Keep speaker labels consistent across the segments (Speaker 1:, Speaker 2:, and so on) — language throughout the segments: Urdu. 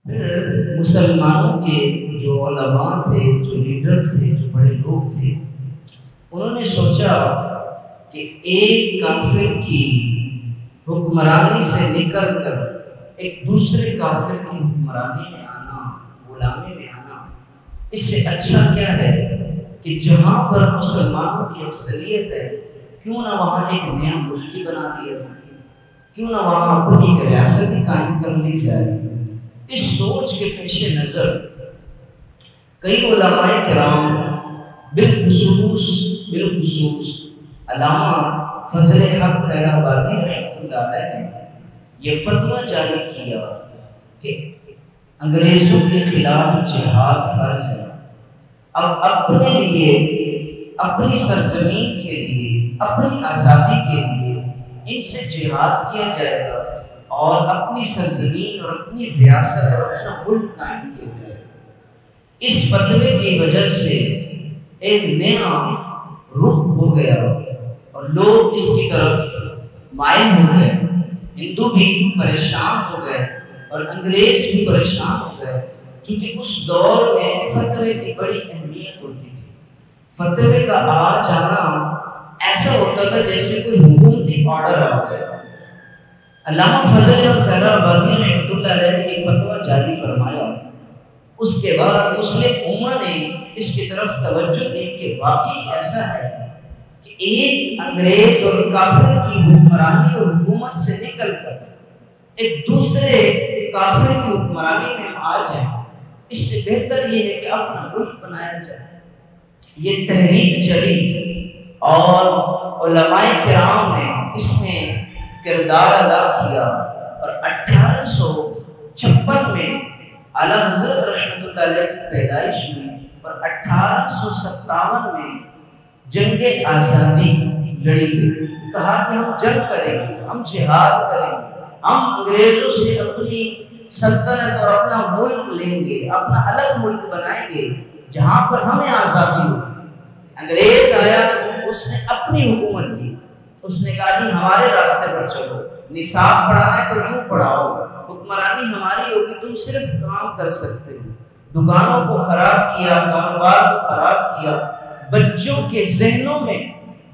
Speaker 1: پھر مسلمانوں کے جو علماء تھے، جو لیڈر تھے، جو بڑے لوگ تھے، انہوں نے سوچا کہ ایک کافر کی حکمرانی سے نکل کر ایک دوسرے کافر کی حکمرانی میں آنا، غلامی میں آنا، اس سے اچھا کیا ہے کہ جہاں پر مسلمانوں کی اکثریت ہے کیوں نہ وہاں ایک نیا ملک بنا دیا جائے، کیوں نہ وہاں اپنی ایک ریاست قائم کر لی جائے۔ اس سوچ کے پیش نظر کئی علماء کرام بالخصوص علامہ فضل حق خیر آبادی رحمۃ اللہ علیہ نے یہ فتویٰ جاری کیا کہ انگریزوں کے خلاف جہاد فرض ہے۔ اب اپنے لیے، اپنی سرزمین کے لیے، اپنی آزادی کے لیے ان سے جہاد کیا جائے گا اور اپنی سرزمین اور اپنی ریاست اور اپنا ملک قائم کیا جائے گا۔ اس فتوے کی وجہ سے ایک نیا رخ ہو گیا اور لوگ اس کی طرف مائل ہو گئے، ہندو بھی پریشان ہو گئے اور انگریز بھی پریشان ہو گئے، کیونکہ اس دور میں فتوے کی بڑی اہمیت ہوتی تھی۔ فتوے کا آ جانا ایسا ہوتا تھا جیسے کوئی حکومتی آرڈر آ گیا۔ علامہ فضل خیر آبادی رحمۃ اللہ علیہ نے یہ فتویٰ جاری فرمایا۔ اس کے بعد مسلم امہ نے اس کی طرف توجہ دی کہ واقعی ایسا ہے کہ ایک انگریز اور کافر کی حکمرانی اور حکومت سے نکل کر ایک دوسرے کافر کی حکمرانی میں آ جائیں، اس سے بہتر یہ ہے کہ اپنا ملک بنایا جائے۔ یہ تحریک چلی اور علماء کرام نے اس میں کردار ادا کیا اور 1856 میں اعلیٰ حضرت رحمۃ اللہ علیہ کی پیدائش ہوئی اور 1857 میں جنگ آزادی لڑی گئی۔ کہا کہ ہم جنگ کریں گے، ہم جہاد کریں گے، ہم انگریزوں سے اپنی سلطنت اور اپنا ملک لیں گے، اپنا الگ ملک بنائیں گے جہاں پر ہمیں آزادی ہو۔ انگریز آیا، اس نے اپنی حکومت کی، اس نے کہا جی ہمارے راستے پر چلو، نصاب پڑھانا ہے تو یوں پڑھاؤ، حکمرانی ہماری ہوگی، تم صرف کام کر سکتے ہو۔ دکانوں کو خراب کیا، کاروبار کو خراب کیا، بچوں کے ذہنوں میں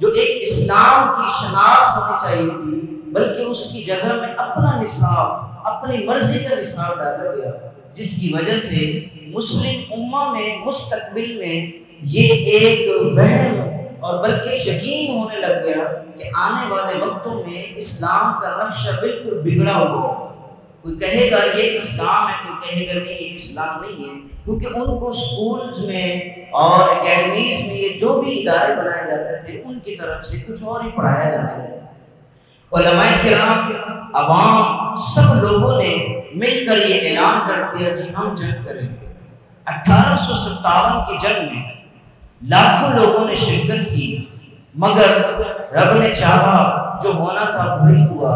Speaker 1: جو ایک اسلام کی شناخت ہونی چاہیے تھی بلکہ اس کی جگہ میں اپنا نصاب، اپنی مرضی کا نصاب ڈالا گیا، جس کی وجہ سے مسلم امہ میں مستقبل میں یہ ایک وہم اور بلکہ یقین ہونے لگ گیا کہ آنے والے وقتوں میں اسلام کا نقشہ بالکل بگڑا ہوا۔ کوئی کہے گا یہ اسلام ہے، کوئی کہے گا نہیں یہ اسلام نہیں ہے، کیونکہ ان کو سکولز میں اور اکیڈمیز میں یہ جو بھی ادارے بنائے جاتے تھے ان کی طرف سے کچھ اور ہی پڑھایا جانے لگا۔ علماء کرام، عوام، سب لوگوں نے مل کر یہ اعلان کر دیا جی ہم جنگ کریں گے۔ 1857 کی جنگ میں لاکھوں لوگوں نے شرکت کی، مگر رب نے چاہا جو ہونا تھا وہی ہوا۔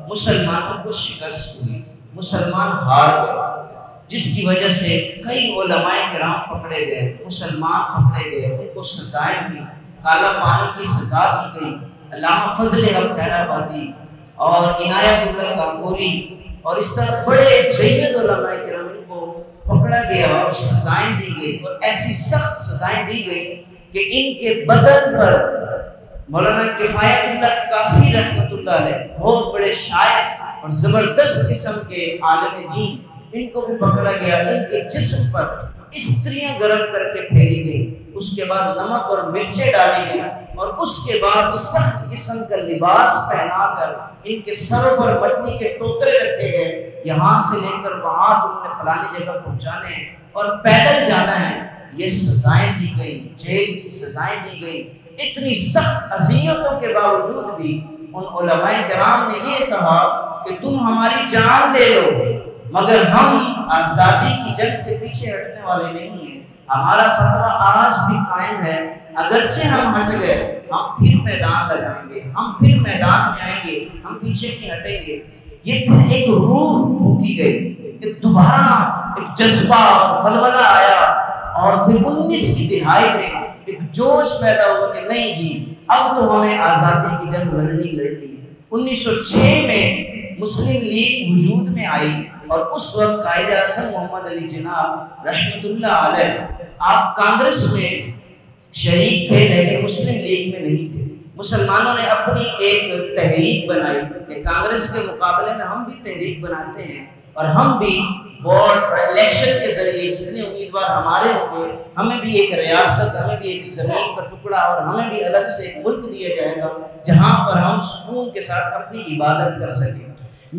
Speaker 1: مسلمانوں کو شکست ہوئی، مسلمان ہار گئے، جس کی وجہ سے کئی علماء کرام پکڑے گئے، مسلمان پکڑے گئے، ان کو سزائیں دی، کالا پانی کی سزا دی گئی۔ علامہ فضل حق خیر آبادی اور عنایت اللہ کاکوری اور اس طرح بڑے جید علماء کرام کو پکڑا گیا اور سزائیں دی گئی، اور ایسی سخت سزائیں دی گئی کہ ان کے بدن پر مولانا کفایت اللہ کافی رحمۃ اللہ علیہ، بہت بڑے شاعر اور زبردست قسم کے عالم دین، ان کو بھی پکڑا گیا، ان کے جسم پر استریاں گرم کر کے پھیری گئی، اس کے بعد نمک اور مرچیں ڈالی گئی، اور اس کے بعد سخت قسم کا لباس پہنا کر ان کے سروں پر مٹی کے ٹوکرے رکھے گئے، یہاں سے لے کر وہاں تم نے فلانی جگہ پہنچانے ہیں اور پیدل جانا ہے۔ یہ سزائیں دی گئی، جیل کی سزائیں دی گئی۔ اتنی سخت اذیتوں کے باوجود بھی ان علماء کرام نے یہ کہا کہ تم ہماری جان لے لو مگر ہم آزادی کی جنگ سے پیچھے ہٹنے والے نہیں ہیں۔ ہمارا فتویٰ آج بھی قائم ہے، اگرچہ ہم ہٹ گئے ہم پھر میدان لگائیں گے، ہم پھر میدان میں آئیں گے، ہم پیچھے نہیں ہٹیں گے۔ یہ پھر ایک روح پھونکی گئی، ایک دوبارہ ایک جذبہ اور ولولہ آیا، اور پھر 19 کی دہائی میں ایک جوش پیدا ہوا کہ نہیں جی اب تو ہمیں آزادی کی جنگ لڑنی 1906 میں مسلم لیگ وجود میں آئی اور اس وقت قائد اعظم محمد علی جناح رحمۃ اللہ علیہ آپ کانگریس میں شریک تھے لیکن مسلم لیگ میں نہیں تھے۔ مسلمانوں نے اپنی ایک تحریک بنائی کہ کانگریس کے مقابلے میں ہم بھی تحریک بناتے ہیں اور ہم بھی ووٹ اور الیکشن کے ذریعے جتنے امیدوار ہمارے ہوں گے ہمیں بھی ایک ریاست، ہمیں بھی ایک زمین کا ٹکڑا اور ہمیں بھی الگ سے ایک ملک دیا جائے گا جہاں پر ہم سکون کے ساتھ اپنی عبادت کر سکیں۔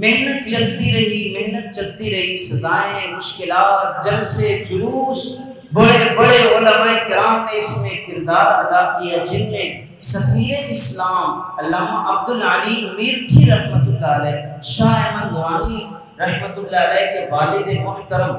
Speaker 1: محنت چلتی رہی، سزائیں، مشکلات، جلسے، جلوس، بڑے بڑے علماء کرام نے اس میں کردار ادا کیا، جن میں سفیر اسلام علامہ عبد العلیم میرٹھی رحمۃ اللہ علیہ، شاہ احمد نورانی رحمۃ اللہ علیہ کے والد محترم،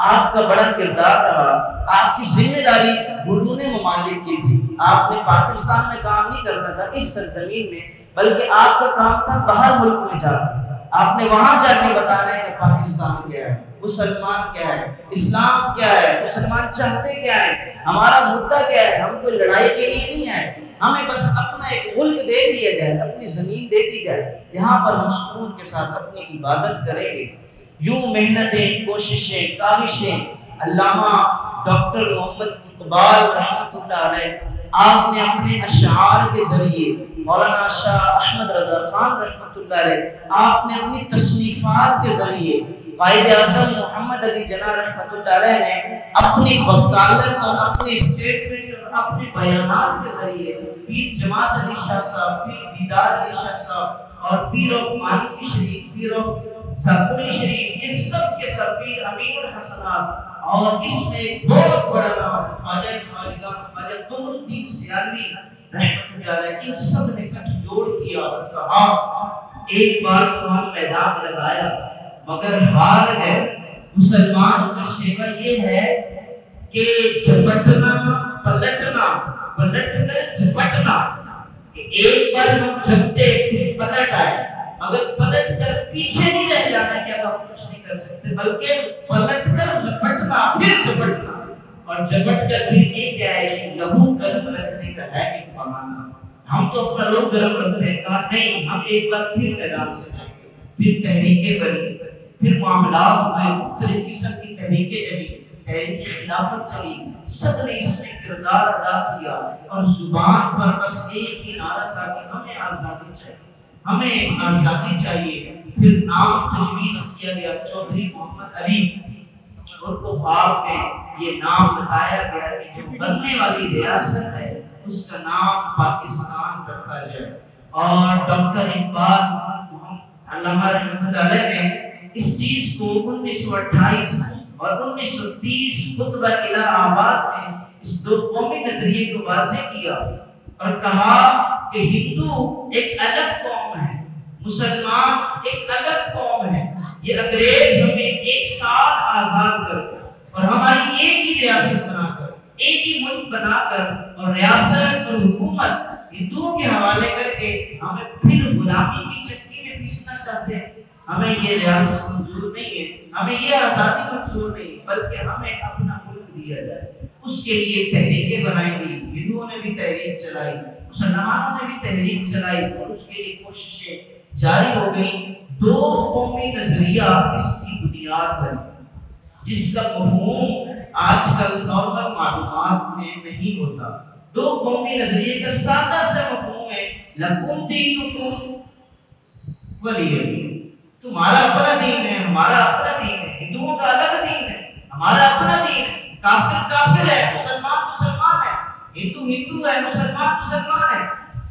Speaker 1: آپ کا بڑا کردار رہا۔ آپ کی ذمہ داری بیرون ممالک کی تھی، آپ نے پاکستان میں کام نہیں کرنا تھا اس سرزمین میں، بلکہ آپ کا کام تھا باہر ملک میں جا کر آپ نے وہاں جا کے بتانا ہے کہ پاکستان کیا ہے، مسلمان کیا ہے، اسلام کیا ہے، مسلمان چاہتے کیا ہے، ہمارا مدعا کیا ہے۔ ہم کوئی لڑائی کے لیے نہیں آئے، ہمیں بس اپنا ایک ملک دے دیا جائے، اپنی زمین دے دی جائے، یہاں پر ہم سکون کے ساتھ اپنی عبادت کریں گے۔ یوں محنتیں، کوششیں، کاوشیں، علامہ ڈاکٹر محمد اقبال رحمۃ اللہ علیہ آپ نے اپنے اشعار کے ذریعے، مولانا شاہ احمد رضا خان رحمۃ اللہ علیہ آپ نے اپنی تصنیفات کے ذریعے، قائد اعظم محمد علی جناح رحمۃ اللہ علیہ نے اپنی وکالت اور اپنے اسٹیٹمنٹ اور اپنے بیانات کے ذریعے پیر جماعت علی شاہ صاحب، پیر دیدار علی شاہ صاحب اور پیر آف مالکی شریف، پیر آف سرپوری شریف، یہ سب کے سب پیر امین الحسنات، اور اس میں ایک بہت بڑا نام خواجہ خواجگان خواجہ قمر الدین سیالوی رحمۃ اللہ علیہ، ان سب نے کٹ جوڑ کیا اور کہا ایک بار تو ہم میدان لگایا مگر ہار ہے۔ مسلمان کا شیوا یہ ہے کہ جھپٹنا، پلٹنا، پلٹ کر جھپٹنا، کہ ایک بار ہم جھپٹے پھر پلٹ آئے، مگر پلٹ کر پیچھے نہیں رہ جانا کہ اب ہم کچھ نہیں کر سکتے، بلکہ پلٹ کر لپٹنا پھر جھپٹنا، اور جھپٹ کر پھر یہ کیا ہے کہ لہو گرم رکھنے کا ہے ایک بہانہ۔ ہم تو اپنا لوگ گرم رکھتے ہیں، کہا نہیں، ہم ایک بار پھر میدان سے جائیں گے، پھر تحریکیں بنی، پھر معاملات ہوئے، مختلف قسم کی تحریکیں چلی، تحریک خلافت چلی، سب نے اس میں کردار ادا کیا، اور زبان پر بس ایک ہی نعرہ تھا کہ ہمیں آزادی چاہیے، ہمیں آزادی چاہیے۔ پھر نام تجویز کیا گیا چودھری محمد علی، ان کو خواب میں یہ نام بتایا گیا کہ جو بننے والی ریاست ہے اس کا نام پاکستان رکھا جائے، اور ڈاکٹر اقبال علامہ رحمۃ اللہ علیہ نے اس چیز کو 1928 اور 1930 خطبہ الہ آباد میں اس دو قومی نظریے کو واضح کیا اور کہا کہ ہندو ایک الگ قوم ہے، مسلمان ایک الگ قوم ہے، یہ انگریز ہمیں ایک ساتھ آزاد کر اور ہماری ایک ہی ریاست بنا کر، ایک ہی ملک بنا کر، اور ریاست اور حکومت ہندوؤں کے حوالے کر کے ہمیں پھر غلامی کی چکی میں پیسنا چاہتے ہیں۔ ہمیں یہ ریاست منظور نہیں ہے، ہمیں یہ آزادی منظور نہیں ہے، بلکہ ہمیں اپنا ملک دیا جائے۔ اس کے لیے تحریکیں بنائی گئی، ہندوؤں نے بھی تحریک چلائی، مسلمانوں نے بھی تحریک چلائی، اور اس کے لیے کوششیں جاری ہو گئی۔ دو قومی نظریہ اس کی بنیاد بنی، جس کا مفہوم آج کل نارمل معلومات میں نہیں ہوتا۔ دو قومی نظریے کا سادہ سا مفہوم ہے لکم دینکم ولی دین، تمہارا اپنا دین ہے، ہمارا اپنا دین ہے، ہندوؤں کا الگ دین ہے، ہمارا اپنا دین ہے، کافر کافر ہے، مسلمان مسلمان ہے، ہندو ہندو ہے، مسلمان مسلمان ہے۔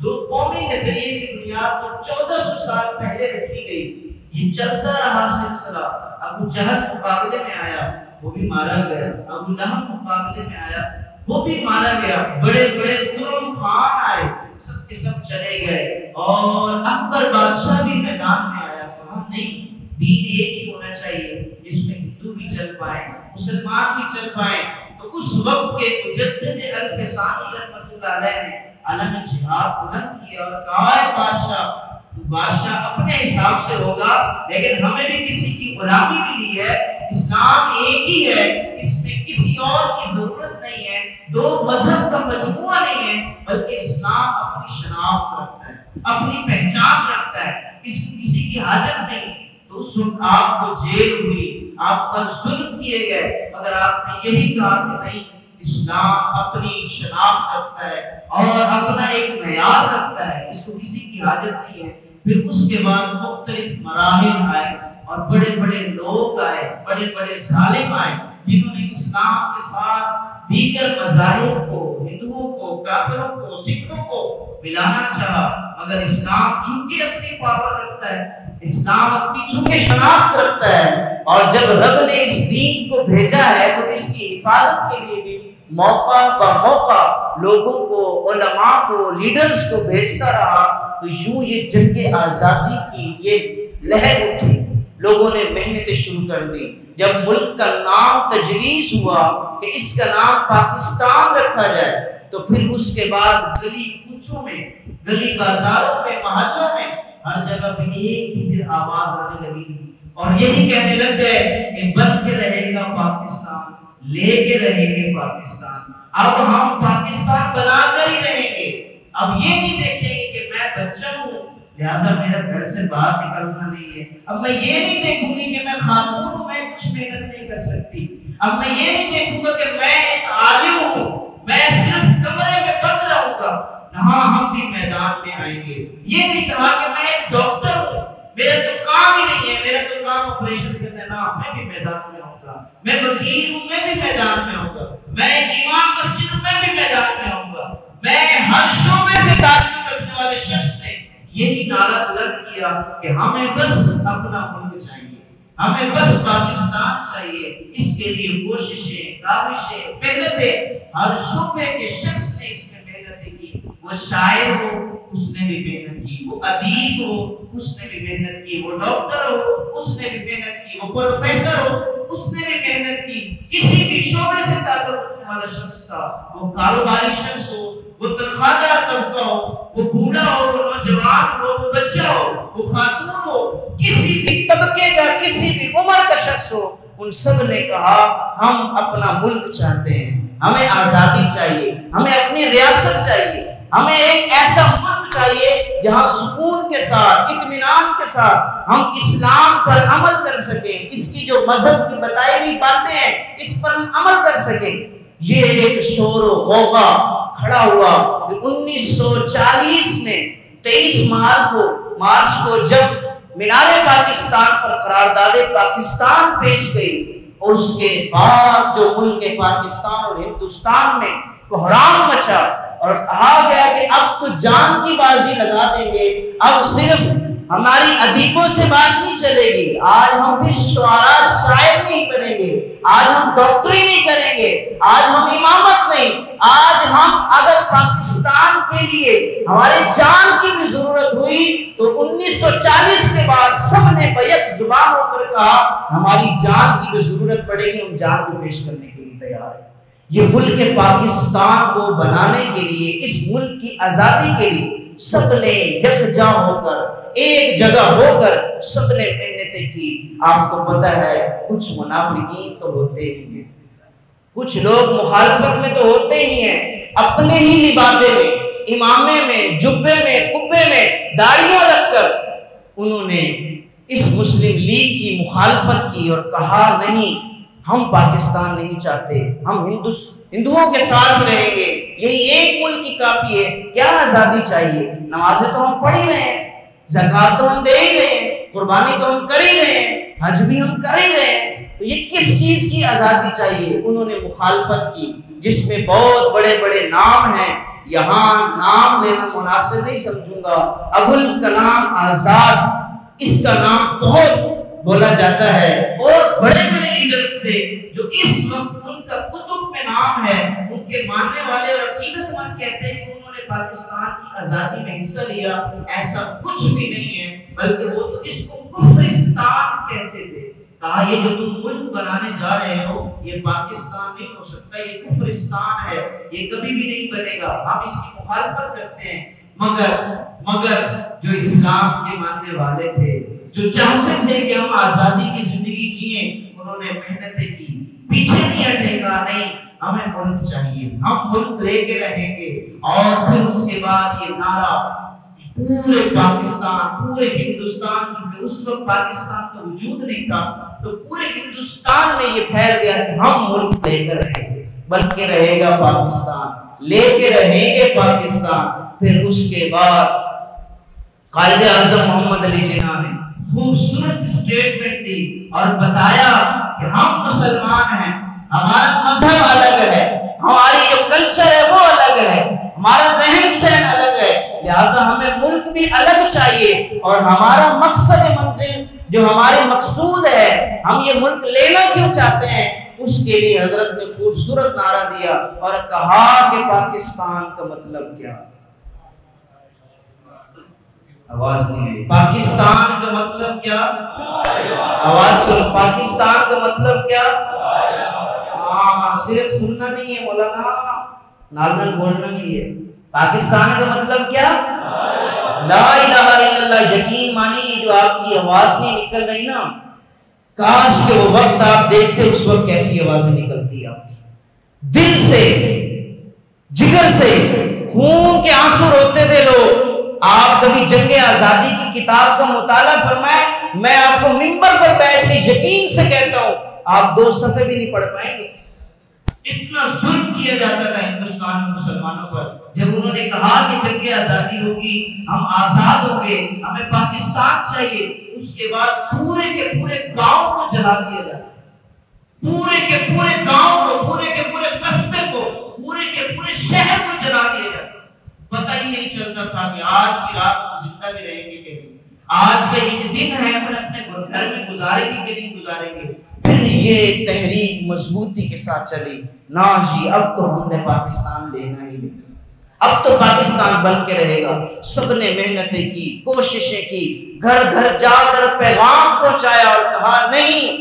Speaker 1: دو قومی نظریے کی بنیاد تو 1400 سال پہلے رکھی گئی، یہ چلتا رہا سلسلہ۔ ابو جہل مقابلے میں آیا، وہ بھی مارا گیا، ابو لہب مقابلے میں آیا، وہ بھی مارا گیا، بڑے بڑے ترم خان آئے، سب کے سب چلے گئے، اور اکبر بادشاہ بھی میدان میں آیا، کہا نہیں، دین ایک ہی ہونا چاہیے جس میں ہندو بھی چل پائیں، مسلمان بھی چل پائیں۔ تو اس وقت کے مجدد الفسانی رحمۃ اللہ علیہ نے علم جہاد بلند کیا اور کہا بادشاہ، تو بادشاہ اپنے حساب سے ہوگا، لیکن ہمیں بھی کسی کی غلامی ملی ہے، اسلام ایک ہی ہے، اس میں کسی اور کی ضرورت نہیں ہے، دو مذہب کا مجموعہ نہیں ہے، بلکہ اسلام اپنی شناخت رکھتا ہے، اپنی پہچان رکھتا ہے، اس میں کسی کی حاجت نہیں۔ تو اس وقت آپ کو جیل ہوئی، آپ پر ظلم کیے گئے، مگر آپ نے یہی کہا کہ نہیں، اسلام اپنی شناخت رکھتا ہے اور اپنا ایک معیار رکھتا ہے، اس کو کسی کی حاجت نہیں ہے۔ پھر اس کے بعد مختلف مراحل آئے اور بڑے بڑے لوگ آئے، بڑے بڑے ظالم آئے، جنہوں نے اسلام کے ساتھ دیگر مذاہب کو، ہندوؤں کو، کافروں کو، سکھوں کو ملانا چاہا، مگر اسلام چونکہ اپنی پاور رکھتا ہے، اسلام اپنی چونکہ شناخت رکھتا ہے، اور جب رب نے اس دین کو بھیجا ہے تو اس کی حفاظت کے لیے بھی موقع با موقع لوگوں کو، علماء کو، لیڈرز کو بھیجتا رہا۔ تو یوں یہ جنگ آزادی کی یہ لہر اٹھی، لوگوں نے محنتیں شروع کر دی۔ جب ملک کا نام تجویز ہوا کہ اس کا نام پاکستان رکھا جائے، تو پھر اس کے بعد گلی کوچوں میں، گلی بازاروں میں، محلوں میں ہر جگہ پہ ایک ہی پھر آواز آنے لگی اور یہی کہنے لگ گئے کہ بن کے رہے گا پاکستان، لے کے رہیں گے پاکستان، اب ہم پاکستان بنا کر ہی رہیں گے۔ اب یہ نہیں دیکھیں گے کہ میں بچہ ہوں لہٰذا میرا گھر سے باہر نکلنا نہیں ہے، اب میں یہ نہیں دیکھوں گی کہ میں خاتون ہوں، میں کچھ محنت نہیں کر سکتی، اب میں یہ نہیں دیکھوں گا کہ میں ایک عالم ہوں، میں صرف کمرے میں بند رہوں گا، ہاں ہم بھی میدان میں آئیں گے۔ یہ نہیں کہا کہ میں ایک ڈاکٹر ہوں، میرا تو کام ہی نہیں ہے، میرا تو کام آپریشن کرنا ہے، نہ میں بھی میدان میں آؤں گا، میں وکیل ہوں، میں بھی میدان میں آؤں گا، میں امام مسجد ہوں، میں بھی میدان میں آؤں گا۔ میں ہر شعبے سے تعلق رکھنے والے شخص نے یہی نعرہ بلند کیا کہ ہمیں بس اپنا ملک چاہیے، ہمیں بس پاکستان چاہیے۔ اس کے لیے کوششیں، کاوشیں، محنتیں، ہر شعبے کے شخص نے اس میں محنتیں کی۔ وہ شاعر ہو اس نے بھی محنت کی، وہ ادیب ہو اس نے بھی محنت کی، وہ ڈاکٹر ہو اس نے بھی محنت کی، وہ پروفیسر ہو اس نے بھی محنت کی۔ کسی بھی شعبے سے تعلق رکھنے والا شخص تھا، وہ کاروباری شخص ہو، وہ تنخواہ دار طبقہ ہو، وہ بوڑھا ہو، وہ نوجوان ہو، وہ بچہ ہو، وہ خاتون ہو، کسی بھی طبقے کا، کسی بھی عمر کا شخص ہو، ان سب نے کہا ہم اپنا ملک چاہتے ہیں، ہمیں آزادی چاہیے، ہمیں اپنی ریاست چاہیے، ہمیں ایک ایسا ملک چاہیے جہاں سکون کے ساتھ، اطمینان کے ساتھ ہم اسلام پر عمل کر سکیں، اس کی جو مذہب کی بتائی ہوئی باتیں ہیں اس پر ہم عمل کر سکیں۔ یہ ایک شور و غوغا کھڑا ہوا کہ 1940 میں 23 مارچ کو جب مینار پاکستان پر قرارداد پاکستان پیش گئی، اور اس کے بعد جو ملک پاکستان اور ہندوستان میں کوہرام مچا اور کہا گیا کہ اب تو جان کی بازی لگا دیں گے، اب صرف ہماری ادیبوں سے بات نہیں چلے گی، آج ہم بھی شعراء شاعر نہیں بنیں گے، آج ہم ڈاکٹری نہیں کریں گے، آج ہم امامت نہیں، آج ہم اگر پاکستان کے لیے ہمارے جان کی بھی ضرورت ہوئی تو 1940 کے بعد سب نے بیک زبان ہو کر کہا ہماری جان کی بھی ضرورت پڑے گی، ہم جان کو پیش کرنے کے لیے تیار ہیں۔ یہ ملک پاکستان کو بنانے کے لیے، اس ملک کی آزادی کے لیے سب نے یکجا ہو کر، ایک جگہ ہو کر سب نے محنتیں کی۔ آپ کو پتہ ہے کچھ منافقین تو ہوتے ہی ہیں، کچھ لوگ مخالفت میں تو ہوتے ہی ہیں، اپنے ہی لبادے میں، امامے میں، جبے میں، قبے میں داڑھیاں رکھ کر انہوں نے اس مسلم لیگ کی مخالفت کی اور کہا نہیں ہم پاکستان نہیں چاہتے، ہم ہندوؤں کے ساتھ رہیں گے، یہی ایک ملک کی کافی ہے، کیا آزادی چاہیے؟ نمازیں تو ہم پڑھ ہی رہے ہیں، زکوٰۃ تو ہم دے ہی رہے ہیں، قربانی تو ہم کر ہی رہے ہیں، حج بھی ہم کر ہی رہے ہیں، تو یہ کس چیز کی آزادی چاہیے؟ انہوں نے مخالفت کی، جس میں بہت بڑے بڑے نام ہیں، یہاں نام لینا مناسب نہیں سمجھوں گا۔ ابوالکلام آزاد، اس کا نام بہت بولا جاتا ہے، اور بڑے بڑے لیڈرز تھے جو اس وقت ان کا کتب میں نام ہے، ان کے ماننے والے اور عقیدت مند کہتے ہیں کہ انہوں نے پاکستان کی آزادی میں حصہ لیا۔ ایسا کچھ بھی نہیں ہے، بلکہ وہ تو اس کو کفرستان کہتے تھے، کہا یہ جو تم ملک بنانے جا رہے ہو یہ پاکستان نہیں ہو سکتا، یہ کفرستان ہے، یہ کبھی بھی نہیں بنے گا، ہم اس کی مخالفت کرتے ہیں۔ مگر جو اسلام کے ماننے والے تھے، جو چاہتے تھے کہ ہم آزادی کی زندگی جئیں، انہوں نے محنتیں کی، پیچھے نہیں ہٹے گا، نہیں ہمیں ملک چاہیے، ہم ملک لے کے رہیں گے۔ اور پھر اس کے بعد یہ نعرہ پورے پاکستان، پورے ہندوستان، چونکہ اس وقت پاکستان کا وجود نہیں تھا، تو پورے ہندوستان میں یہ پھیل گیا کہ ہم ملک لے کر رہیں گے، بلکہ رہے گا پاکستان، لے کے رہیں گے پاکستان۔ پھر اس کے بعد قائد اعظم محمد علی جناح نے خوبصورت اسٹیٹمنٹ دی اور بتایا کہ ہم مسلمان ہیں، ہمارا مذہب الگ ہے، ہماری جو کلچر ہے وہ الگ ہے، ہمارا رہن سہن الگ ہے، لہٰذا ہمیں ملک بھی الگ چاہیے، اور ہمارا مقصد منزل جو ہمارے مقصود ہے، ہم یہ ملک لینا کیوں چاہتے ہیں، اس کے لیے حضرت نے خوبصورت نعرہ دیا اور کہا کہ پاکستان کا مطلب کیا؟ آواز نہیں ہے، پاکستان کا مطلب کیا؟ آواز سن، پاکستان کا مطلب کیا؟ ہاں، صرف سننا نہیں ہے مولانا، نال نال بولنا نہیں ہے۔ پاکستان کا مطلب کیا؟ لا الہ الا اللہ۔ یقین مانیے جو آپ کی آواز نہیں نکل رہی نا، کاش کہ وہ وقت آپ دیکھتے اس وقت کیسی آوازیں نکلتی آپ کی، دل سے، جگر سے، خون کے آنسو روتے تھے لوگ۔ آپ کبھی جنگ آزادی کی کتاب کا مطالعہ فرمائیں، میں آپ کو منبر پر بیٹھ کے یقین سے کہتا ہوں آپ 2 صفحے بھی نہیں پڑھ پائیں گے۔ اتنا ظلم کیا جاتا تھا ہندوستان میں مسلمانوں پر۔ جب انہوں نے کہا کہ جنگ آزادی ہوگی، ہم آزاد ہوں گے، ہمیں پاکستان چاہیے، اس کے بعد پورے کے پورے گاؤں کو جلا دیا جاتا، پورے کے پورے گاؤں کو، پورے کے پورے قصبے کو، پورے کے پورے شہر کو جلا دیا جاتا۔ پتہ ہی نہیں چلتا تھا کہ آج کی رات کو زندہ بھی رہیں گے کہ نہیں، آج کا یہ دن ہے ہم اپنے گھر میں گزاریں گے کہ نہیں گزاریں گے۔ پھر یہ تحریک مضبوطی کے ساتھ چلی، نا جی اب تو ہم نے پاکستان لینا ہی نہیں، اب تو پاکستان بن کے رہے گا۔ سب نے محنتیں کی، کوششیں کی، گھر گھر جا کر پیغام پہنچایا اور کہا نہیں،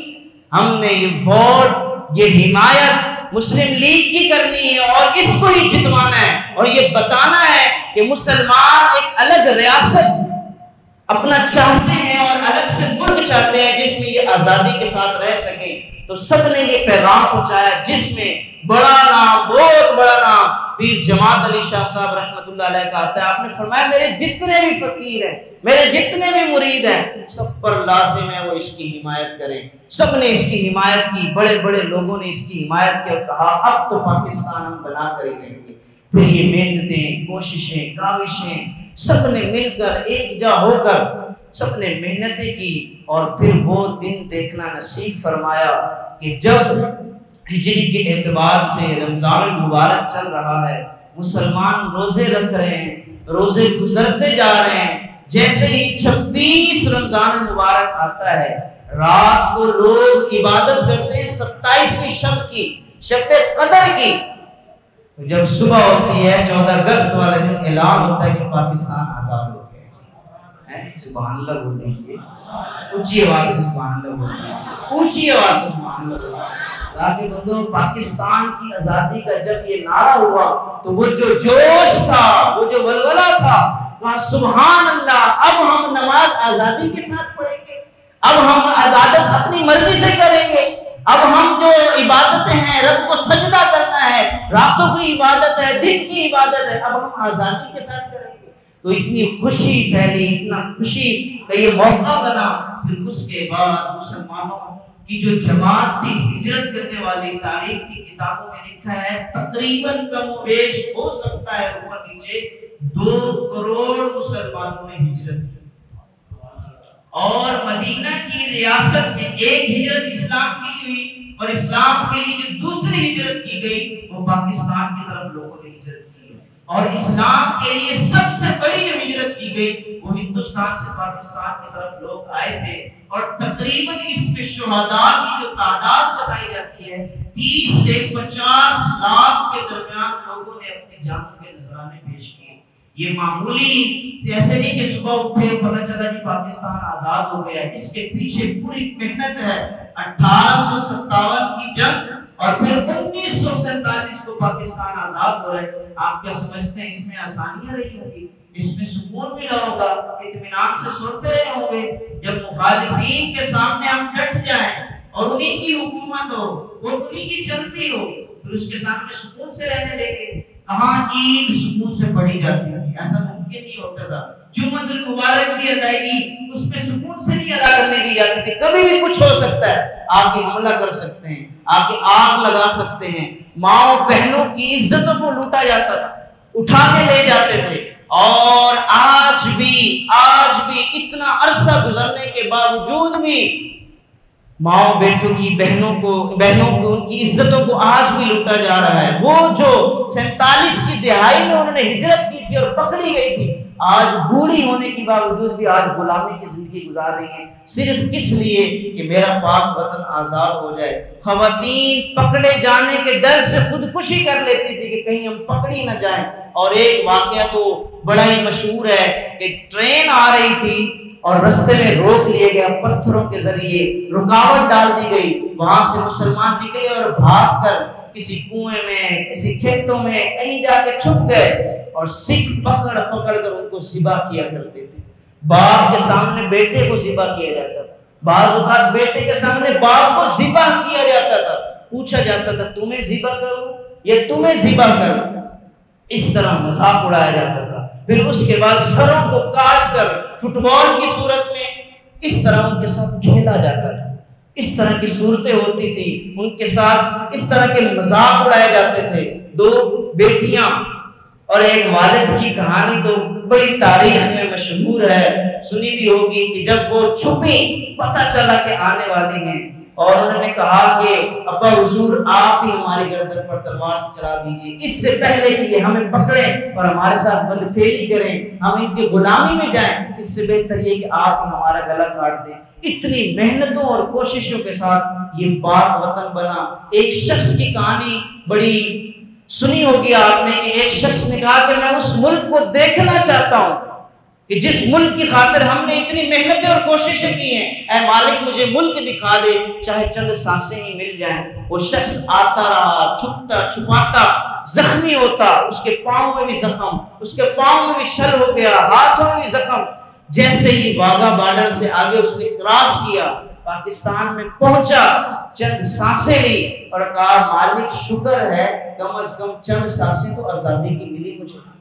Speaker 1: ہم نے یہ ووٹ، یہ حمایت مسلم لیگ کی کرنی ہے اور اس کو ہی جتوانا ہے، اور یہ بتانا ہے کہ مسلمان ایک الگ ریاست اپنا چاہتے ہیں اور الگ سے ملک چاہتے ہیں جس میں یہ آزادی کے ساتھ رہ سکیں۔ تو سب نے یہ پیغام پہنچایا، جس میں بڑا نام، بہت بڑا نام پیر جماعت علی شاہ صاحب رحمۃ اللہ علیہ کا آتا ہے۔ آپ نے فرمایا میرے جتنے بھی فقیر ہیں، میرے جتنے بھی مرید ہیں، سب پر لازم ہے وہ اس کی حمایت کریں۔ سب نے اس کی حمایت کی، بڑے بڑے لوگوں نے اس کی حمایت کی اور کہا اب تو پاکستان ہم بنا کر ہی رہیں گے۔ پھر یہ محنتیں، کوششیں، کاوشیں، سب نے مل کر ایک جا ہو کر سب نے محنتیں کی، اور پھر وہ دن دیکھنا نصیب فرمایا کہ جب ہجری کے اعتبار سے رمضان المبارک چل رہا ہے، مسلمان روزے رکھ رہے ہیں، روزے گزرتے جا رہے ہیں، جیسے ہی 26 رمضان المبارک آتا ہے، رات کو لوگ عبادت کرتے ہیں 27ویں شب کی، شب قدر کی، تو جب صبح ہوتی ہے 14 اگست والے دن اعلان ہوتا ہے کہ پاکستان آزاد ہو گیا ہے۔ سبحان اللہ بول دیجیے، اونچی آواز سے سبحان اللہ بول دیجیے، اونچی آواز سے سبحان اللہ بول دیجیے۔ اللہ کے بندوں، پاکستان کی آزادی کا جب یہ نعرہ ہوا تو وہ جو جوش تھا، وہ جو ولولہ تھا، کہا سبحان اللہ، اب ہم نماز آزادی کے ساتھ پڑھیں گے، اب ہم عبادت اپنی مرضی سے کریں گے، اب ہم جو عبادتیں ہیں، رب کو سجدہ کرنا ہے، راتوں کی عبادت ہے، دن کی عبادت ہے، اب ہم آزادی کے ساتھ کریں گے۔ تو اتنی خوشی پھیلی، اتنا خوشی کا یہ موقع بنا۔ پھر اس کے بعد مسلمانوں کی جو جماعت تھی ہجرت کرنے والی، تاریخ کی کتابوں میں لکھا ہے تقریباً کم و بیش ہو سکتا ہے اوپر نیچے 2 کروڑ مسلمانوں نے ہجرت کی، اور مدینہ کی ریاست میں ایک ہجرت اسلام کے لیے ہوئی، اور اسلام کے لیے جو دوسری ہجرت کی گئی وہ پاکستان کی طرف لوگوں نے ہجرت کی، اور اسلام کے لیے سب سے بڑی جو ہجرت کی گئی وہ ہندوستان سے پاکستان کی طرف لوگ آئے تھے، اور تقریباً اس میں شہداء کی جو تعداد بتائی جاتی ہے 30 سے 50 لاکھ کے درمیان لوگوں نے اپنی جانوں کے نذرانے پیش کیے۔ یہ معمولی جیسے نہیں کہ صبح اٹھے پتہ چلا کہ پاکستان آزاد ہو گیا، اس کے پیچھے پوری محنت ہے۔ 1857 کی جنگ اور پھر 1947 کو پاکستان آزاد ہو رہے۔ آپ کیا سمجھتے ہیں اس میں آسانیاں رہی ہوگی؟ اس میں سکون ملا ہوگا، اطمینان سے سوتے رہے ہوں گے؟ جب مخالفین کے سامنے ہم ڈٹ جائیں اور انہی کی حکومت ہو، وہ انہی کی چلتی ہو، پھر اس کے سامنے سکون سے رہنے لیں گے؟ کہاں عید سکون سے پڑھی جاتی تھی، ایسا ممکن نہیں ہوتا تھا۔ جمعۃ المبارک کی ادائیگی اس میں سکون سے نہیں ادا کرنے دی جاتی تھی، کبھی بھی کچھ ہو سکتا ہے، آ کے حملہ کر سکتے ہیں، آ کے آگ لگا سکتے ہیں، ماں بہنوں کی عزتوں کو لوٹا جاتا تھا، اٹھا کے لے جاتے تھے۔ اور آج بھی اتنا عرصہ گزرنے کے باوجود بھی ماں بیٹوں کی بہنوں کو ان کی عزتوں کو آج بھی لوٹا جا رہا ہے۔ وہ جو 47 کی دہائی میں انہوں نے ہجرت کی تھی اور پکڑی گئی تھی، آج بوڑھی ہونے کے باوجود بھی آج غلامی کی زندگی گزار رہی ہیں، صرف کس لیے کہ میرا پاک وطن آزاد ہو جائے۔ خواتین پکڑے جانے کے ڈر سے خودکشی کر لیتی تھی کہ کہیں ہم پکڑی نہ جائیں۔ اور ایک واقعہ تو بڑا ہی مشہور ہے کہ ٹرین آ رہی تھی اور رستے میں روک لیا گیا، پتھروں کے ذریعے رکاوٹ ڈال دی گئی، وہاں سے مسلمان نکلے اور بھاگ کر کسی کنویں میں، کسی کھیتوں میں کہیں جا کے چھپ گئے، اور سکھ پکڑ کر ان کو ذبح کیا کرتے تھے۔ باپ کے سامنے بیٹے کو ذبح کیا جاتا تھا، بعض اوقات بیٹے کے سامنے باپ کو ذبح کیا جاتا تھا، پوچھا جاتا تھا تمہیں ذبح کروں یا تمہیں ذبح کروں، اس طرح مذاق اڑایا جاتا تھا۔ پھر اس کے بعد سروں کو کاٹ کر فٹ بال کی صورت میں اس طرح ان کے ساتھ کھیلا جاتا تھا، اس طرح کی صورتیں ہوتی تھی، ان کے ساتھ اس طرح کے مذاق اڑائے جاتے تھے۔ 2 بیٹیاں اور ایک والد کی کہانی تو بڑی تاریخ میں مشہور ہے، سنی بھی ہوگی کہ جب وہ چھپی، پتہ چلا کہ آنے والی ہیں، اور انہوں نے کہا کہ ابا حضور آپ ہی ہماری گردن پر تلوار چلا دیجیے، اس سے پہلے کہ یہ ہمیں پکڑیں اور ہمارے ساتھ بدفعلی کریں، ہم ان کی غلامی میں جائیں، اس سے بہتر یہ کہ آپ ہی ہمارا گلا کاٹ دیں۔ اتنی محنتوں اور کوششوں کے ساتھ یہ پاک وطن بنا۔ ایک شخص کی کہانی بڑی سنی ہوگی آپ نے کہ ایک شخص نے کہا کہ میں اس ملک کو دیکھنا چاہتا ہوں کہ جس ملک کی خاطر ہم نے اتنی محنتیں اور کوششیں کی ہیں، اے مالک مجھے ملک دکھا دے، چاہے چند سانسیں ہی مل جائیں۔ وہ شخص آتا رہا، چھپتا چھپاتا، زخمی ہوتا، اس کے پاؤں میں بھی زخم، اس کے پاؤں میں بھی شل ہو گیا، ہاتھوں میں بھی زخم۔ جیسے ہی واگا بارڈر سے آگے اس نے کراس کیا، پاکستان میں پہنچا، چند سانسیں لی اور کہا مالک شکر ہے کم از کم چند سانسیں تو آزادی کی ملی مجھے،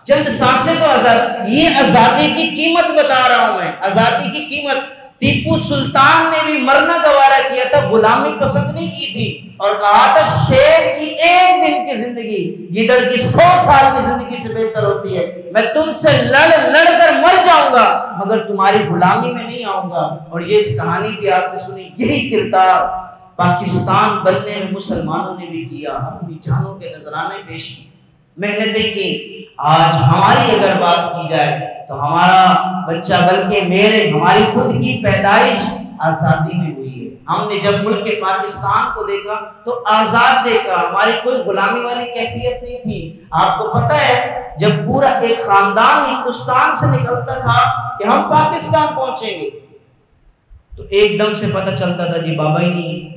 Speaker 1: چند سانسیں تو آزاد۔ یہ آزادی کی قیمت بتا رہا ہوں میں، آزادی کی قیمت۔ ٹیپو سلطان نے بھی مرنا گوارا کیا تھا، غلامی پسند نہیں کی تھی، اور کہا تھا شیر کی 1 دن کی زندگی گیدڑ کی 100 سال کی زندگی سے بہتر ہوتی ہے۔ میں تم سے لڑ کر مر جاؤں گا مگر تمہاری غلامی میں نہیں آؤں گا۔ اور یہ اس کہانی بھی آپ نے سنی، یہی کردار پاکستان بننے میں مسلمانوں نے بھی کیا، اپنی جانوں کے نذرانے پیش کی، محنتیں کی۔ آج ہماری اگر بات کی جائے تو ہمارا بچہ، بلکہ ہماری خود کی پیدائش آزادی میں ہوئی ہے۔ ہم نے جب ملک پاکستان کو دیکھا تو آزاد دیکھا، ہماری کوئی غلامی والی کیفیت نہیں تھی۔ آپ کو پتہ ہے جب پورا ایک خاندان ہندوستان سے نکلتا تھا کہ ہم پاکستان پہنچیں گے، تو ایک دم سے پتہ چلتا تھا جی بابا ہی نہیں،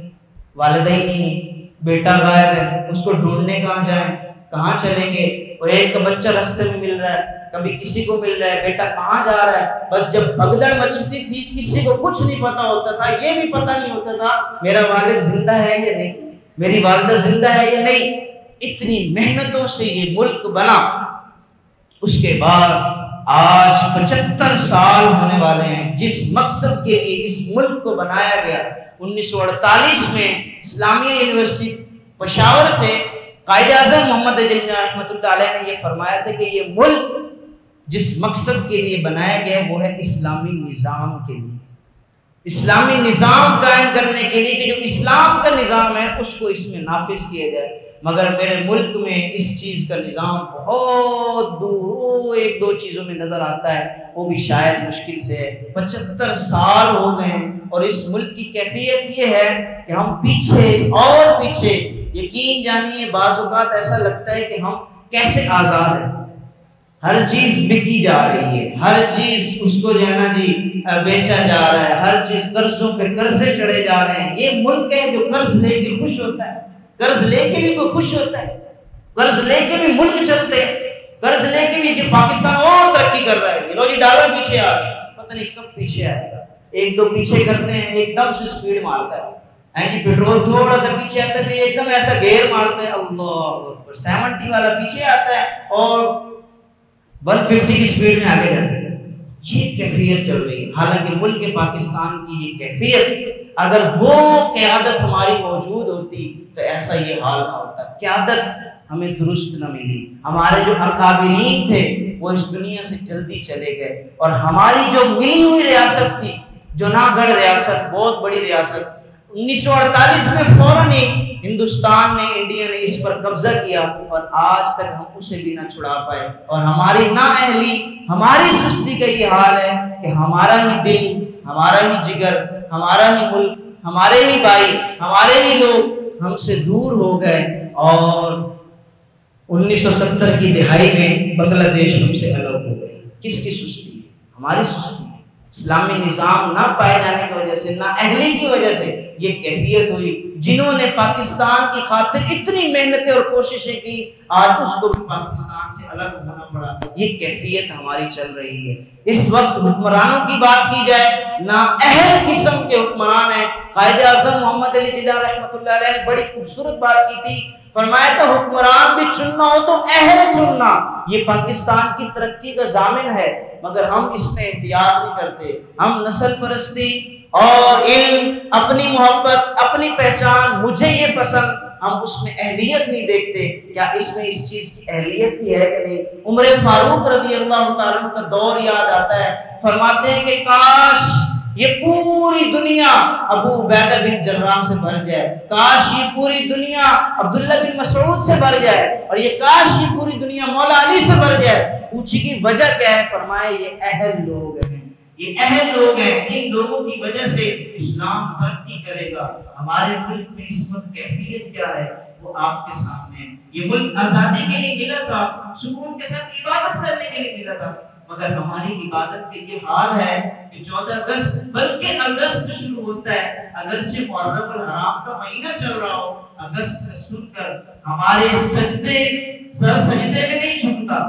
Speaker 1: والدہ ہی نہیں، بیٹا غائب ہے، اس کو ڈھونڈنے کہاں جائیں، کہاں چلیں گے؟ اور ایک کا بچہ راستے میں مل رہا ہے، کبھی کسی کو مل رہا ہے، بیٹا کہاں جا رہا ہے۔ بس جب بھگدڑ مچتی تھی کسی کو کچھ نہیں پتا ہوتا تھا، یہ بھی پتا نہیں ہوتا تھا میرا والد زندہ ہے یا نہیں، میری والدہ زندہ ہے یا نہیں۔ اتنی محنتوں سے یہ ملک بنا۔ اس کے بعد آج 75 سال ہونے والے ہیں جس مقصد کے لیے اس ملک کو بنایا گیا۔ 1948 میں اسلامیہ یونیورسٹی پشاور سے قائد اعظم محمد علی جناح رحمۃ اللہ علیہ نے یہ فرمایا تھا کہ یہ ملک جس مقصد کے لیے بنایا گیا وہ ہے اسلامی نظام کے لیے، اسلامی نظام قائم کرنے کے لیے کہ جو اسلام کا نظام ہے اس کو اس میں نافذ کیا جائے۔ مگر میرے ملک میں اس چیز کا نظام بہت دور 1-2 چیزوں میں نظر آتا ہے، وہ بھی شاید مشکل سے ہے۔ 75 سال ہو گئے اور اس ملک کی کیفیت یہ ہے کہ ہم پیچھے اور پیچھے، یقین جانیے بعض اوقات ایسا لگتا ہے کہ ہم کیسے آزاد ہیں۔ ہر چیز بکی جا رہی ہے، ہر چیز اس کو جو ہے نا جی بیچا جا رہا ہے، ہر چیز قرضوں پہ قرضے چڑھے جا رہے ہیں۔ یہ ملک ہے جو قرض لے کے خوش ہوتا ہے، قرض لے کے بھی کوئی خوش ہوتا ہے، قرض لے کے بھی ملک چلتے ہیں، قرض لے کے بھی کہ پاکستان اور ترقی کر رہا ہے، لو جی ڈالر پیچھے آ گیا، پتہ نہیں کب پیچھے آئے گا، 1-2 پیچھے کرتے ہیں ایک دم سے سپیڈ مارتا ہے، جی پیٹرول تھوڑا سا پیچھے آتا ہے ایک دم ایسا گیئر مارتا ہے، اللہ اکبر، 70 والا پیچھے آتا ہے اور 150 کی سپیڈ میں آگے جاتا ہے۔ یہ کیفیت چل رہی ہے، حالانکہ ملک پاکستان کی یہ کیفیت اگر وہ قیادت ہماری موجود ہوتی تو ایسا یہ حال نہ ہوتا۔ قیادت ہمیں درست نہ ملی، ہمارے جو اکابرین تھے وہ اس دنیا سے جلدی چلے گئے، اور ہماری جو ملی ہوئی ریاست تھی، جوناگڑھ ریاست، بہت بڑی ریاست، 1948 میں فوراً ہی ہندوستان نے، انڈیا نے اس پر قبضہ کیا، اور آج تک ہم اسے بھی نہ چھڑا پائے، اور ہماری نااہلی، ہماری سستی کا یہ حال ہے کہ ہمارا ہی دل، ہمارا ہی جگر، ہمارا ہی ملک، ہمارے ہی بھائی، ہمارے ہی لوگ ہم سے دور ہو گئے، اور 1970 کی دہائی میں بنگلہ دیش ہم سے الگ ہو گئے۔ کس کی سستی؟ ہماری سستی۔ اسلامی نظام نہ پائے جانے کی وجہ سے، نہ اہلی کی وجہ سے یہ کیفیت ہوئی۔ جنہوں نے پاکستان کی خاطر اتنی محنتیں اور کوششیں کی، آج اس کو بھی پاکستان سے الگ ہونا پڑا۔ یہ کیفیت ہماری چل رہی ہے۔ اس وقت حکمرانوں کی بات کی جائے، نا اہل قسم کے حکمران ہیں۔ قائد اعظم محمد علی جناح رحمۃ اللہ علیہ نے بڑی خوبصورت بات کی تھی، فرمایا تھا حکمران بھی چننا ہو تو اہل چننا، یہ پاکستان کی ترقی کا ضامن ہے، مگر ہم اس میں احتیاط نہیں کرتے۔ ہم نسل پرستی اور علم، اپنی محبت، اپنی پہچان، مجھے یہ پسند، ہم اس میں اہلیت نہیں دیکھتے۔ کیا اس میں اس چیز کی اہلیت بھی ہے کہ نہیں؟ عمر فاروق رضی اللہ تعالیٰ عنہ کا دور یاد آتا ہے، فرماتے ہیں کہ کاش یہ پوری دنیا ابو عبیدہ بن جراح سے بھر جائے، کاش یہ پوری دنیا عبداللہ بن مسعود سے بھر جائے، اور یہ کاش یہ پوری دنیا مولا علی سے بھر جائے۔ پوچھی کی وجہ کیا ہے؟ فرمایا یہ اہل لوگ ہیں، یہ اہل لوگ ہیں، ان لوگوں کی وجہ سے اسلام ترقی کرے گا۔ ہمارے ملک میں اس وقت کیفیت کیا ہے وہ آپ کے سامنے ہے۔ یہ ملک آزادی کے لیے ملا تھا، سکون کے ساتھ عبادت کرنے کے لیے ملا تھا، مگر ہماری عبادت کے یہ حال ہے کہ 14 اگست بلکہ اگست شروع ہوتا ہے، اگرچہ محرم الحرام کا مہینہ چل رہا ہو، اگست کا سن کر ہمارے سجدے سر سجدے میں نہیں جھکتا،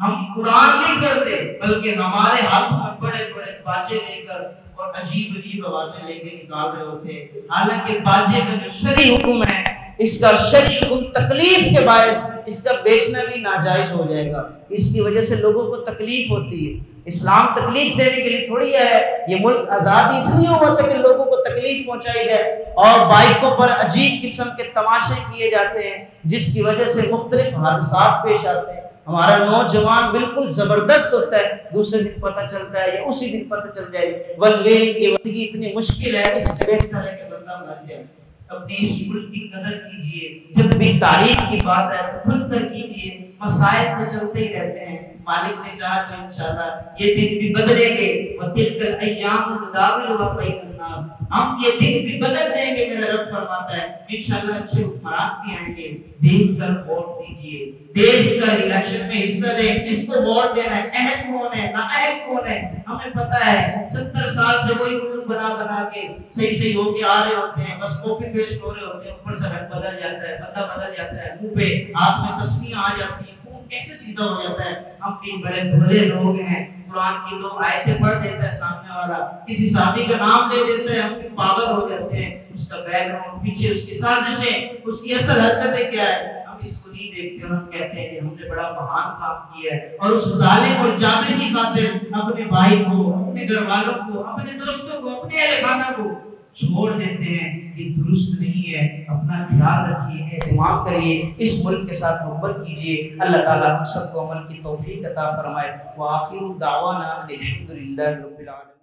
Speaker 1: ہم قرآن نہیں پڑھتے، بلکہ ہمارے ہاتھوں میں بڑے بڑے باجے لے کر اور عجیب عجیب آوازیں لے کے نکال رہے ہوتے ہیں۔ حالانکہ باجے کا جو شرعی حکم ہے، اس کا شرعی حکم تکلیف کے باعث اس کا بیچنا بھی ناجائز ہو جائے گا، اس کی وجہ سے لوگوں کو تکلیف ہوتی ہے۔ اسلام تکلیف دینے کے لیے تھوڑی ہے، یہ ملک آزاد اس لیے ہوا تھا کہ لوگوں کو تکلیف پہنچائی جائے، اور بائکوں پر عجیب قسم کے تماشے کیے جاتے ہیں، جس کی وجہ سے مختلف حادثات پیش آتے ہیں۔ ہمارا نوجوان بالکل زبردست ہوتا ہے، دوسرے دن پتہ چلتا ہے یا اسی دن پتہ چل جائے والدین کی زندگی اتنی مشکل ہے، اس سے بہتر ہے کہ بندہ مر جائے۔ اپنے اس ملک کی قدر کیجئے، جب بھی تاریخ کی بات ہے تو کھل کر کیجئے، مسائل تو چلتے ہی رہتے ہیں، مالک نے چاہا تو انشاءاللہ یہ دن بھی بدلیں گے، وَتِلْكَ الْأَيَّامُ نُدَاوِلُهَا بَيْنَ النَّاسِ، ہم یہ دن بھی بدل دیں گے، میرا رب فرماتا ہے۔ انشاءاللہ اچھے حکمران بھی آئیں گے، دیکھ کر ووٹ دیجئے، دیش کا الیکشن میں حصہ لیں، کس کو ووٹ دینا ہے، اہل کون ہے، نااہل کون ہے، ہمیں پتہ ہے۔ 70 سال سے وہی رولز بنا کے صحیح ہو کے آ رہے ہوتے ہیں، بس کاپی پیسٹ ہو رہے ہوتے ہیں، اوپر سے رنگ بدل جاتا ہے، بندہ بدل جاتا ہے، منہ پہ ہاتھ میں تسبیح آ جاتی ہے، خون کیسے سیدھا ہو جاتا ہے۔ ہم بھی بڑے بھولے لوگ ہیں، قرآن کی 2 آیتیں پڑھ دیتا ہے سامنے والا، کسی صحابی کا نام لے دیتا ہے، ہم بھی پاگل ہو جاتے ہیں، اس کا بیک گراؤنڈ پیچھے، اس کی سازشیں، اس کی اصل حرکتیں کیا ہے، ہم اس کو نہیں دیکھتے، اور ہم کہتے ہیں کہ ہم نے بڑا مہان کام کیا ہے، اور اس ظالم اور جابر کی خاطر اپنے بھائی کو، اپنے گھر والوں کو، اپنے دوستوں کو، اپنے اہل خانہ کو چھوڑ دیتے ہیں۔ یہ درست نہیں ہے۔ اپنا خیال رکھیے، اہتمام کریے، اس ملک کے ساتھ محبت کیجیے۔ اللہ تعالیٰ ہم سب کو عمل کی توفیق عطا فرمائے۔ وآخر دعوانا الحمد للہ رب العالمین۔